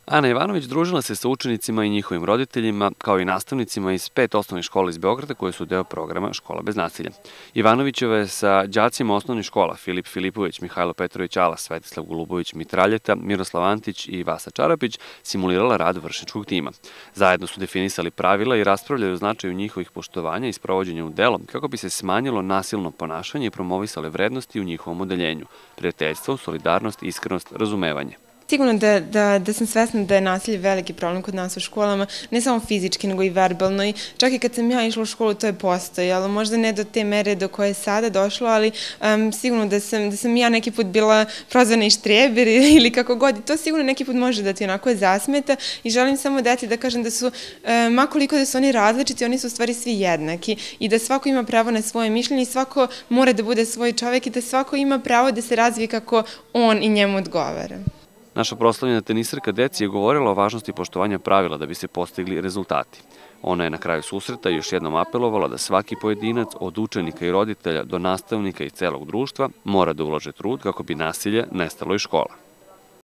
Ana Ivanović družila se sa učenicima i njihovim roditeljima, kao i nastavnicima iz 5 osnovnih škola iz Beograda koje su deo programa Škola bez nasilja. Ivanovićeva je sa đacima osnovnih škola Filip Filipović, Mihajlo Petrović Alas, Svetislav Golubović Mitraljeta, Miroslav Antić i Vasa Čarapić simulirala rad vršnjačkog tima. Zajedno su definisali pravila i raspravljali o značaju njihovih poštovanja i sprovođenja u delo kako bi se smanjilo nasilno ponašanje i promovisale vrednosti u njihovom odeljenju: prijateljstvo, solidarnost, iskrenost, razumevanje. Sigurno da sam svesna da je nasilje veliki problem kod nas u školama, ne samo fizički, nego i verbalno. I čak i kad sam ja išla u školu, to je postojalo. Možda ne do te mere do koje je sada došlo, ali sigurno da sam ja neki put bila prozvana i štreber ili kako god. I to sigurno neki put može da ti onako zasmeta. I želim samo deci da kažem da su, makoliko da su oni različiti, oni su u stvari svi jednaki. I da svako ima pravo na svoje mišljenje i svako mora da bude svoj čovek i da svako ima pravo da se razvije kako on i njemu odgovara. Naša proslavljena tenisarka deci je govorila o važnosti poštovanja pravila da bi se postigli rezultati. Ona je na kraju susreta još jednom apelovala da svaki pojedinac, od učenika i roditelja do nastavnika i celog društva, mora da ulaže trud kako bi nasilje nestalo iz škola.